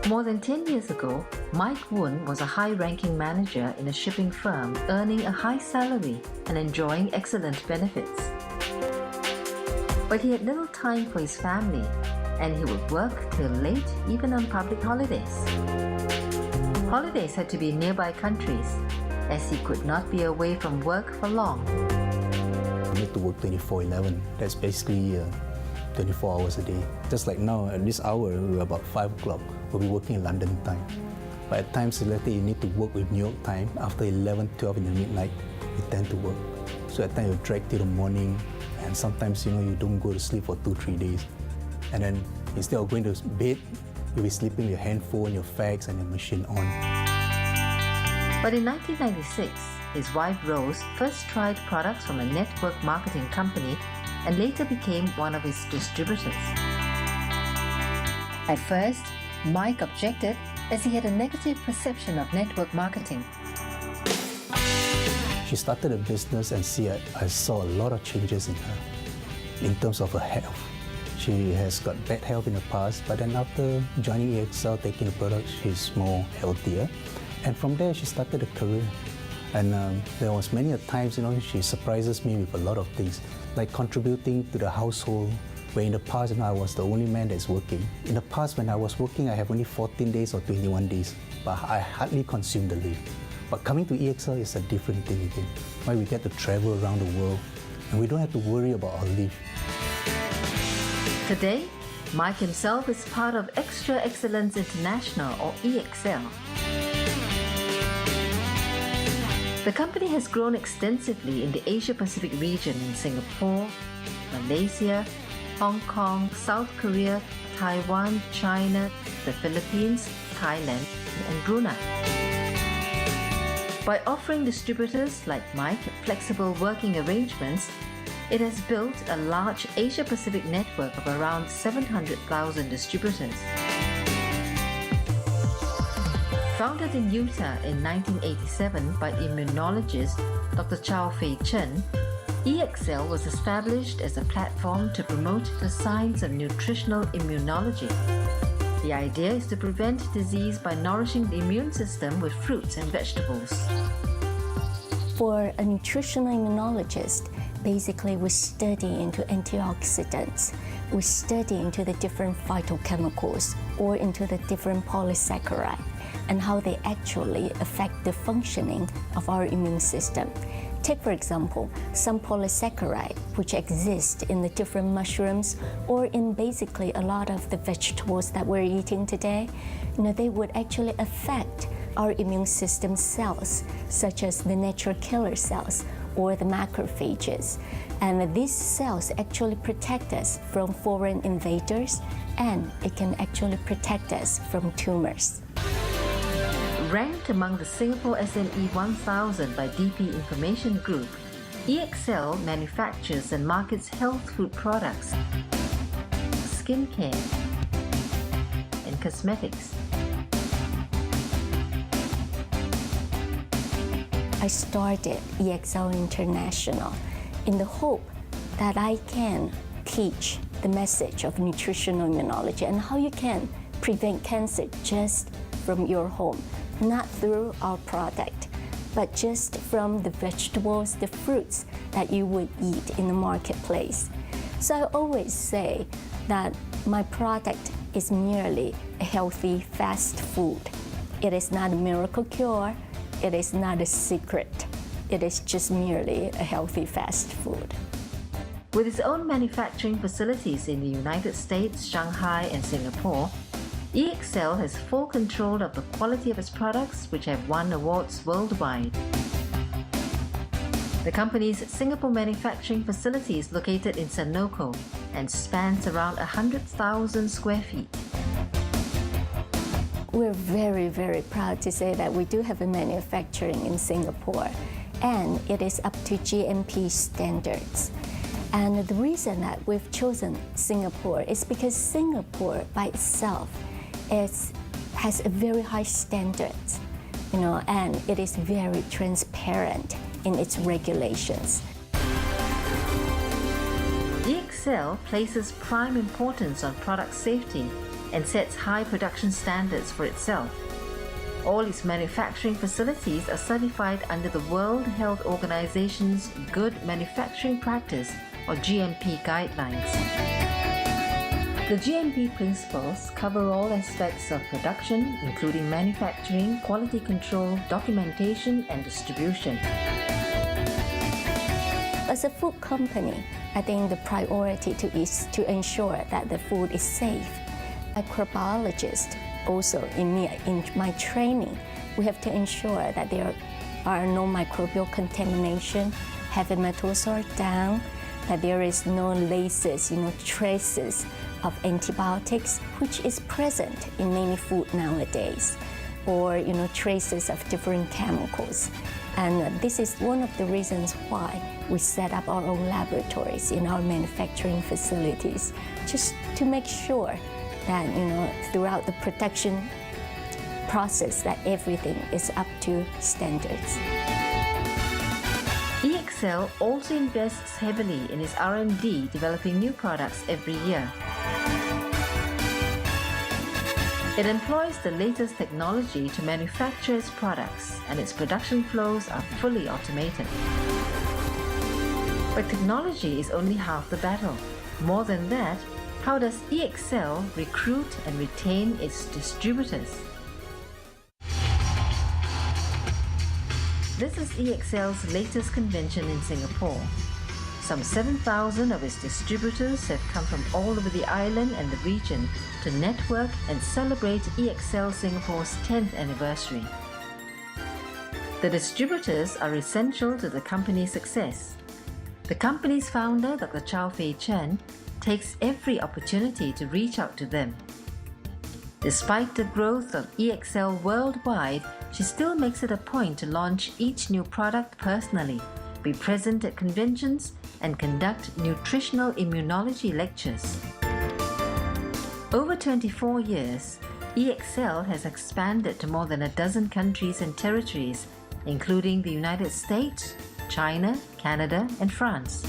More than 10 years ago, Mike Woon was a high-ranking manager in a shipping firm, earning a high salary and enjoying excellent benefits. But he had little time for his family, and he would work till late, even on public holidays. Holidays had to be in nearby countries, as he could not be away from work for long. You need to work 24/11. That's basically 24 hours a day. Just like now, at this hour, we're about 5 o'clock. We'll be working in London time. But at times, later, you need to work with New York time. After 11, 12 in the midnight, you tend to work. So at times, you drag till the morning, and sometimes, you don't go to sleep for 2-3 days. And then, instead of going to bed, you'll be sleeping with your handphone, your fax, and your machine on. But in 1996, his wife Rose first tried products from a network marketing company and later became one of his distributors. At first, Mike objected as he had a negative perception of network marketing. She started a business and I saw a lot of changes in her in terms of her health. She has got bad health in the past, but then after joining EXL, taking the product, she's more healthier. And from there, she started a career. And there was many a times, she surprises me with a lot of things, like contributing to the household, where in the past, I was the only man that's working. In the past, when I was working, I have only 14 days or 21 days, but I hardly consume the leave. But coming to EXL is a different thing again, where we get to travel around the world, and we don't have to worry about our leave. Today, Mike himself is part of Extra Excellence International, or EXL. The company has grown extensively in the Asia-Pacific region in Singapore, Malaysia, Hong Kong, South Korea, Taiwan, China, the Philippines, Thailand, and Brunei. By offering distributors like Mike flexible working arrangements, it has built a large Asia-Pacific network of around 700,000 distributors. Founded in Utah in 1987 by immunologist Dr. Chow Fei Chen, EXL was established as a platform to promote the science of nutritional immunology. The idea is to prevent disease by nourishing the immune system with fruits and vegetables. For a nutritional immunologist, basically we study into antioxidants, we study into the different phytochemicals or into the different polysaccharides and how they actually affect the functioning of our immune system. Take, for example, some polysaccharide which exist in the different mushrooms or in basically a lot of the vegetables that we're eating today. They would actually affect our immune system cells, such as the natural killer cells or the macrophages. And these cells actually protect us from foreign invaders, and it can actually protect us from tumors. Ranked among the Singapore SME 1000 by DP Information Group, EXL manufactures and markets health food products, skincare, and cosmetics. I started EXL International in the hope that I can teach the message of nutritional immunology and how you can prevent cancer just from your home. Not through our product, but just from the vegetables, the fruits that you would eat in the marketplace. So I always say that my product is merely a healthy fast food. It is not a miracle cure. It is not a secret. It is just merely a healthy fast food. With its own manufacturing facilities in the United States, Shanghai, and Singapore, EXL has full control of the quality of its products, which have won awards worldwide. The company's Singapore manufacturing facility is located in Senoko and spans around 100,000 square feet. We're very, very proud to say that we do have a manufacturing in Singapore, and it is up to GMP standards. And the reason that we've chosen Singapore is because Singapore by itself has a very high standards, and it is very transparent in its regulations. EXL places prime importance on product safety and sets high production standards for itself. All its manufacturing facilities are certified under the World Health Organization's Good Manufacturing Practice or GMP guidelines. The GMP principles cover all aspects of production, including manufacturing, quality control, documentation, and distribution. As a food company, I think the priority is to ensure that the food is safe. Microbiologist, also in my training, we have to ensure that there are no microbial contamination, heavy metals are down, that there is no laces, traces of antibiotics, which is present in many food nowadays, or traces of different chemicals. And this is one of the reasons why we set up our own laboratories in our manufacturing facilities, just to make sure that throughout the production process that everything is up to standards. EXL also invests heavily in its R&D, developing new products every year. It employs the latest technology to manufacture its products, and its production flows are fully automated. But technology is only half the battle. More than that, how does EXL recruit and retain its distributors? This is EXL's latest convention in Singapore. Some 7,000 of its distributors have come from all over the island and the region to network and celebrate EXL Singapore's 10th anniversary. The distributors are essential to the company's success. The company's founder, Dr. Chow Fei Chen, takes every opportunity to reach out to them. Despite the growth of EXL worldwide, she still makes it a point to launch each new product personally, be present at conventions, and conduct nutritional immunology lectures. Over 24 years, EXL has expanded to more than a dozen countries and territories, including the United States, China, Canada, and France.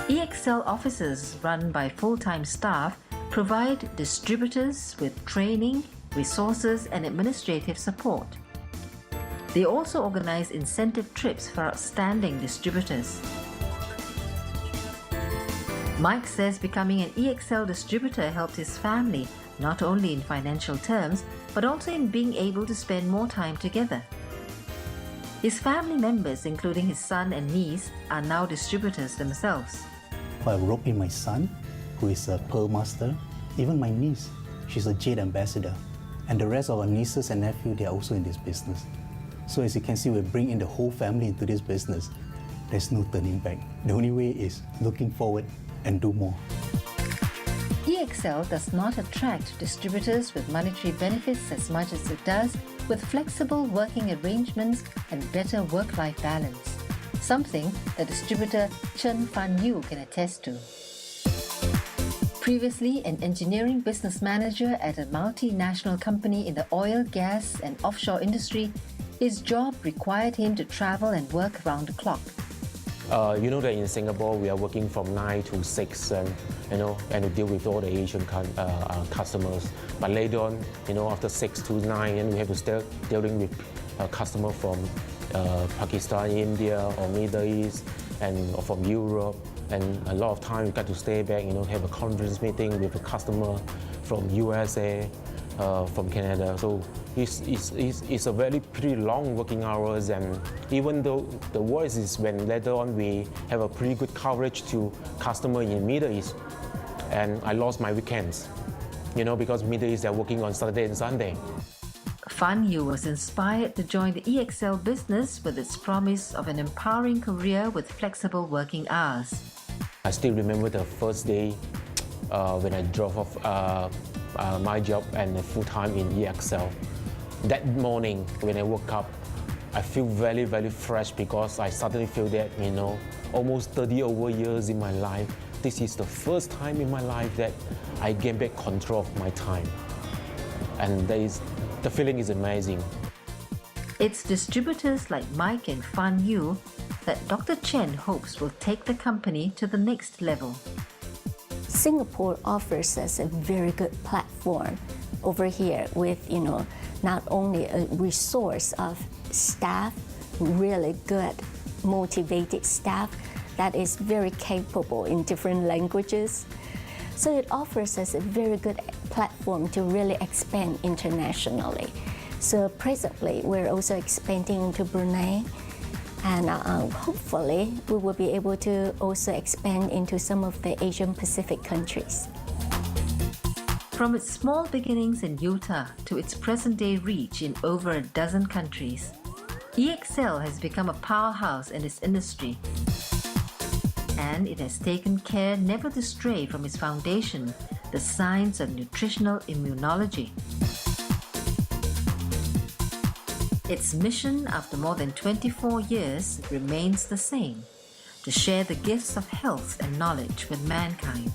EXL offices run by full-time staff provide distributors with training, resources, and administrative support. They also organize incentive trips for outstanding distributors. Mike says becoming an EXL distributor helped his family not only in financial terms, but also in being able to spend more time together. His family members, including his son and niece, are now distributors themselves. I rope in my son, who is a Pearl Master, even my niece, she's a Jade Ambassador, and the rest of our nieces and nephews, they are also in this business. So as you can see, we bring in the whole family into this business. There's no turning back. The only way is looking forward and do more. EXL does not attract distributors with monetary benefits as much as it does with flexible working arrangements and better work-life balance, something that distributor Chen Fan Yu can attest to. Previously an engineering business manager at a multinational company in the oil, gas, and offshore industry, his job required him to travel and work around the clock. You know that in Singapore we are working from 9 to 6 and to deal with all the Asian customers. But later on, after 6 to 9, and we have to start dealing with customers from Pakistan, India, or Middle East, and from Europe. And a lot of time we got to stay back, have a conference meeting with a customer from USA, from Canada. So it's a very pretty long working hours, and even though the worst is when later on we have a pretty good coverage to customer in Middle East, and I lost my weekends, because Middle East are working on Saturday and Sunday. Fan Yu was inspired to join the EXL business with its promise of an empowering career with flexible working hours. I still remember the first day when I drove off my job and full-time in EXL. That morning when I woke up, I feel very, very fresh because I suddenly feel that, almost 30 over years in my life, this is the first time in my life that I gain back control of my time. And the feeling is amazing. It's distributors like Mike and Fan Yu that Dr. Chen hopes will take the company to the next level. Singapore offers us a very good platform over here with, not only a resource of staff, really good, motivated staff that is very capable in different languages. So it offers us a very good platform to really expand internationally. So presently, we're also expanding into Brunei, and hopefully we will be able to also expand into some of the Asian Pacific countries. From its small beginnings in Utah to its present-day reach in over a dozen countries, EXL has become a powerhouse in its industry, and it has taken care never to stray from its foundation, the science of nutritional immunology. Its mission after more than 24 years remains the same: to share the gifts of health and knowledge with mankind.